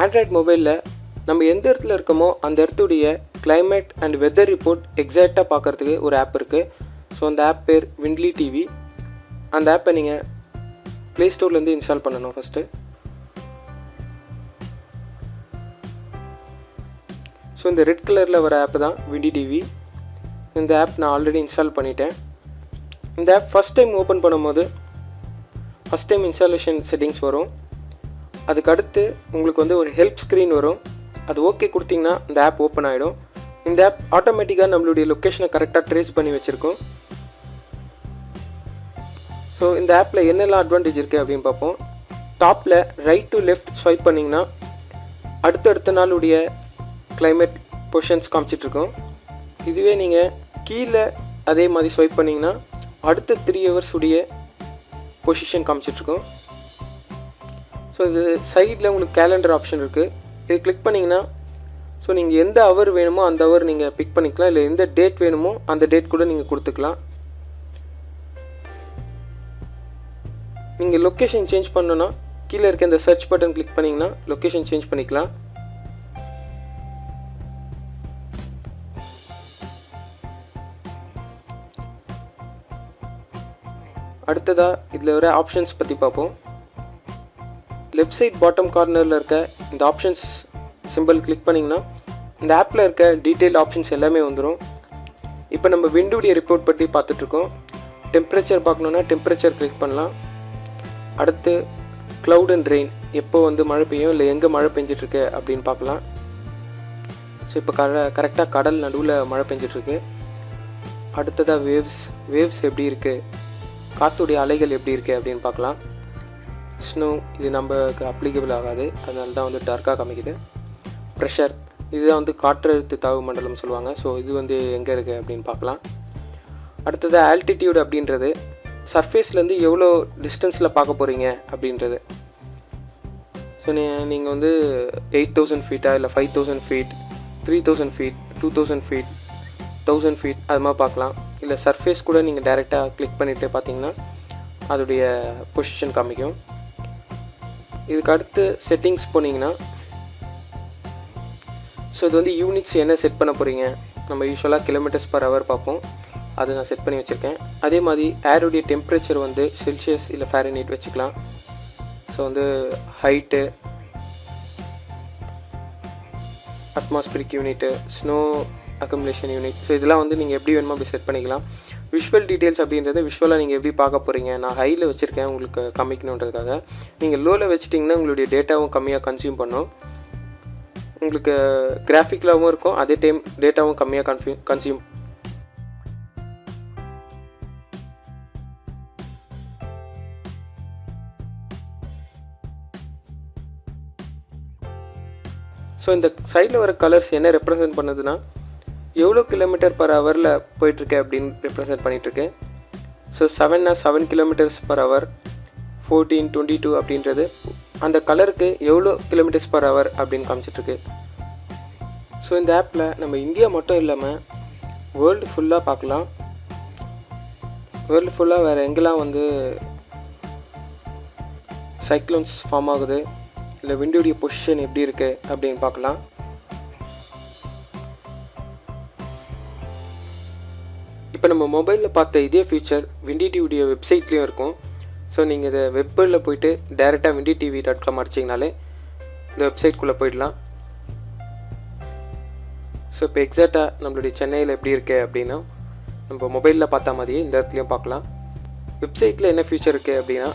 Android மொபைலில் நம்ம எந்த இடத்துல இருக்கோமோ அந்த இடத்துடைய கிளைமேட் அண்ட் வெதர் ரிப்போர்ட் எக்ஸாக்டாக பார்க்குறதுக்கு ஒரு ஆப் இருக்குது. ஸோ அந்த ஆப் பேர் விண்ட்லி டிவி. அந்த ஆப்பை நீங்கள் ப்ளே ஸ்டோர்லேருந்து இன்ஸ்டால் பண்ணணும் ஃபஸ்ட்டு. ஸோ இந்த ரெட் கலரில் வர ஆப் தான் விண்ட்லி டிவி. இந்த ஆப் நான் ஆல்ரெடி இன்ஸ்டால் பண்ணிட்டேன். இந்த ஆப் ஃபஸ்ட் டைம் ஓப்பன் பண்ணும்போது ஃபஸ்ட் டைம் இன்ஸ்டாலேஷன் செட்டிங்ஸ் வரும். அதுக்கடுத்து உங்களுக்கு வந்து ஒரு ஹெல்ப் ஸ்க்ரீன் வரும். அது ஓகே கொடுத்தீங்கன்னா இந்த ஆப் ஓப்பன் ஆகிடும். இந்த ஆப் ஆட்டோமேட்டிக்காக நம்மளுடைய லொக்கேஷனை கரெக்டாக ட்ரேஸ் பண்ணி வச்சுருக்கோம். ஸோ இந்த ஆப்பில் என்னெல்லாம் அட்வான்டேஜ் இருக்குது அப்படின்னு பார்ப்போம். டாப்பில் ரைட் டு லெஃப்ட் ஸ்வைப் பண்ணிங்கன்னா அடுத்தடுத்த நாளுடைய கிளைமேட் பொசிஷன்ஸ் காமிச்சிட்ருக்கோம். இதுவே நீங்கள் கீழே அதே மாதிரி ஸ்வைப் பண்ணிங்கன்னா அடுத்த 3 hours உடைய பொசிஷன் காமிச்சிட்ருக்கோம். ஸோ இது சைடில் உங்களுக்கு கேலண்டர் ஆப்ஷன் இருக்குது. இது கிளிக் பண்ணிங்கன்னா ஸோ நீங்கள் எந்த ஹவர் வேணுமோ அந்த ஹவர் நீங்கள் பிக் பண்ணிக்கலாம். இல்லை எந்த டேட் வேணுமோ அந்த டேட் கூட நீங்கள் கொடுத்துக்கலாம். நீங்கள் லொக்கேஷன் சேஞ்ச் பண்ணணுன்னா கீழே இருக்க இந்த சர்ச் பட்டன் கிளிக் பண்ணிங்கன்னா லொக்கேஷன் சேஞ்ச் பண்ணிக்கலாம். அடுத்ததாக இதில் வர ஆப்ஷன்ஸ் பற்றி பார்ப்போம். லெஃப்ட் சைட் பாட்டம் கார்னரில் இருக்க இந்த ஆப்ஷன்ஸ் சிம்பிள் கிளிக் பண்ணிங்கன்னா இந்த ஆப்பில் இருக்க டீட்டெயில் ஆப்ஷன்ஸ் எல்லாமே வந்துடும். இப்போ நம்ம விண்டுடைய ரிப்போர்ட் பற்றி பார்த்துட்ருக்கோம். டெம்பரேச்சர் பார்க்கணுன்னா டெம்பரேச்சர் கிளிக் பண்ணலாம். அடுத்து க்ளவுட் அண்ட் ரெயின், எப்போ வந்து மழை பெய்யும் இல்லை எங்கே மழை பெஞ்சிட்ருக்கு அப்படின்னு பார்க்கலாம். ஸோ இப்போ கரெக்டாக கடல் நடுவில் மழை பெஞ்சிட்ருக்கு. அடுத்ததாக வேவ்ஸ் எப்படி இருக்குது, காற்றுடைய அலைகள் எப்படி இருக்குது அப்படின்னு பார்க்கலாம். ஸ்னோ, இது நமக்கு அப்ளிகபிள் ஆகாது, அதனால தான் வந்து டார்க்காக காமிக்குது. ப்ரெஷர், இதுதான் வந்து காற்றழுத்த தாழ்வு மண்டலம் சொல்லுவாங்க. ஸோ இது வந்து எங்கே இருக்குது அப்படின்னு பார்க்கலாம். அடுத்தது ஆல்டிடியூட் அப்படின்றது சர்ஃபேஸ்லேருந்து எவ்வளோ டிஸ்டன்ஸில் பார்க்க போகிறீங்க அப்படின்றது. ஸோ நீங்கள் வந்து 8000 ஃபீட்டா இல்லை 5000 ஃபீட், 3000 ஃபீட், 2000 ஃபீட், 1000 ஃபீட் அது மாதிரி பார்க்கலாம். இல்லை சர்ஃபேஸ் கூட நீங்கள் டைரெக்டாக கிளிக் பண்ணிவிட்டு பார்த்தீங்கன்னா அதோடைய பொசிஷன் காமிக்கும். இதுக்கு அடுத்து செட்டிங்ஸ் போனீங்கன்னா ஸோ இது வந்து யூனிட்ஸ் என்ன செட் பண்ண போகிறீங்க. நம்ம யூஸ்வலாக கிலோமீட்டர்ஸ் பர் ஹவர் பார்ப்போம், அது நான் செட் பண்ணி வச்சுருக்கேன். அதே மாதிரி ஏருடைய டெம்பரேச்சர் வந்து செல்சியஸ் இல்லை ஃபாரன்ஹீட் வச்சுக்கலாம். ஸோ வந்து height, atmospheric unit, snow accumulation unit, so இதெல்லாம் வந்து நீங்கள் எப்படி வேணுமோ அப்படி செட் பண்ணிக்கலாம். விஷுவல் டீட்டெயில்ஸ் அப்படின்றது விஷுவலாக நீங்கள் எப்படி பார்க்க போகிறீங்க. நான் ஹையில் வச்சுருக்கேன் உங்களுக்கு காமிக்கணுன்றதுக்காக. நீங்கள் லோவில் வச்சிட்டிங்கன்னா உங்களுடைய டேட்டாவும் கம்மியாக கன்சியூம் பண்ணும். உங்களுக்கு கிராஃபிக்கலாகவும் இருக்கும், அதே டைம் டேட்டாவும் கம்மியாக கன்சியூம். ஸோ இந்த சைடில் வர கலர்ஸ் என்ன ரெப்ரசன்ட் பண்ணுதுன்னா எவ்வளோ கிலோமீட்டர் பர் ஹவரில் போயிட்டுருக்கு அப்படின்னு ரெப்ரசன்ட் பண்ணிகிட்ருக்கு. ஸோ 7 கிலோமீட்டர்ஸ் பர் ஹவர், 14, 22 அப்படின்றது அந்த கலருக்கு எவ்வளோ கிலோமீட்டர்ஸ் பர் ஹவர் அப்படின்னு காமிச்சிட்ருக்கு. ஸோ இந்த ஆப்பில் நம்ம இந்தியா மட்டும் இல்லாமல் வேர்ல்டு ஃபுல்லாக பார்க்கலாம். வேர்ல்டு ஃபுல்லாக வேறு எங்கெல்லாம் வந்து சைக்ளோன்ஸ் ஃபார்ம் ஆகுது, இல்லை விண்டுடைய பொசிஷன் எப்படி இருக்குது அப்படின்னு பார்க்கலாம். இப்போ நம்ம மொபைலில் பார்த்த இதே ஃபீச்சர் விண்டி டிவியுடைய வெப்சைட்லேயும் இருக்கும். ஸோ நீங்கள் இதை வெப்பில் போய்ட்டு டைரெக்டாக windytv.com அடிச்சிங்கனாலே இந்த வெப்சைட்குள்ளே போயிடலாம். ஸோ இப்போ எக்ஸாக்டாக நம்மளுடைய சென்னையில் எப்படி இருக்குது அப்படின்னா நம்ம மொபைலில் பார்த்தா மாதிரியே இந்த இடத்துலையும் பார்க்கலாம். வெப்சைட்டில் என்ன ஃபீச்சர் இருக்குது அப்படின்னா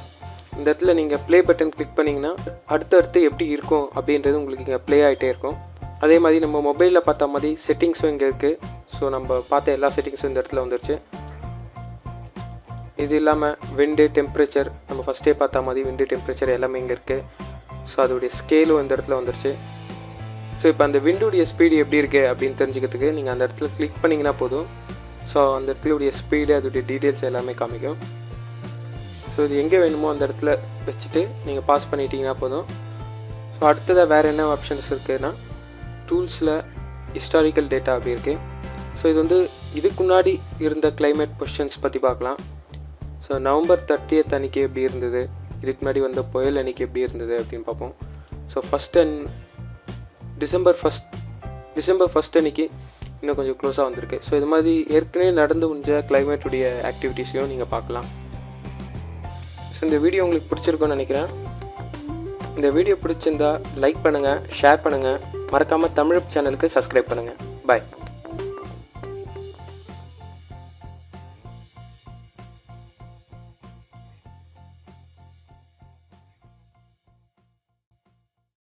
இந்த இடத்துல நீங்கள் ப்ளே பட்டன் கிளிக் பண்ணிங்கன்னா அடுத்தடுத்து எப்படி இருக்கும் அப்படின்றது உங்களுக்கு இங்கே ப்ளே ஆகிட்டே இருக்கும். அதே மாதிரி நம்ம மொபைலில் பார்த்த மாதிரி செட்டிங்ஸும் இங்கே இருக்குது. ஸோ நம்ம பார்த்த எல்லா செட்டிங்ஸும் இந்த இடத்துல வந்துருச்சு. இது இல்லாமல் விண்டு, டெம்பரேச்சர், நம்ம ஃபஸ்ட்டே பார்த்த மாதிரி விண்டு, டெம்பரேச்சர் எல்லாமே இங்கே இருக்குது. ஸோ அதோடைய ஸ்கேலும் இந்த இடத்துல வந்துருச்சு. ஸோ இப்போ அந்த விண்டுடைய ஸ்பீடு எப்படி இருக்குது அப்படின்னு தெரிஞ்சுக்கிறதுக்கு நீங்கள் அந்த இடத்துல கிளிக் பண்ணிங்கன்னா போதும். ஸோ அந்த இடத்துடைய ஸ்பீடு, அதோடைய டீட்டெயில்ஸ் எல்லாமே காமிக்கும். ஸோ இது எங்கே வேணுமோ அந்த இடத்துல வச்சுட்டு நீங்கள் பாஸ் பண்ணிட்டீங்கன்னா போதும். ஸோ அடுத்ததாக வேறு என்ன ஆப்ஷன்ஸ் இருக்குதுன்னா டூல்ஸில் ஹிஸ்டாரிக்கல் டேட்டா அப்படி இருக்குது. ஸோ இது வந்து இதுக்கு முன்னாடி இருந்த கிளைமேட் பொசிஷன்ஸ் பற்றி பார்க்கலாம். ஸோ November 30th அன்றைக்கி எப்படி இருந்தது, இதுக்கு முன்னாடி வந்த புயல் அன்றைக்கி எப்படி இருந்தது அப்படின்னு பார்ப்போம். So first and December first அன்னைக்கு இன்னும் கொஞ்சம் க்ளோஸாக வந்திருக்கு. ஸோ இது மாதிரி ஏற்கனவே நடந்து முடிஞ்ச கிளைமேட்டுடைய ஆக்டிவிட்டீஸையும் நீங்கள் பார்க்கலாம். ஸோ இந்த வீடியோ உங்களுக்கு பிடிச்சிருக்குன்னு நினைக்கிறேன். இந்த வீடியோ பிடிச்சிருந்தா லைக் பண்ணுங்கள், ஷேர் பண்ணுங்கள், மறக்காமல் தமிழ் சேனலுக்கு சப்ஸ்கிரைப் பண்ணுங்கள். பாய்.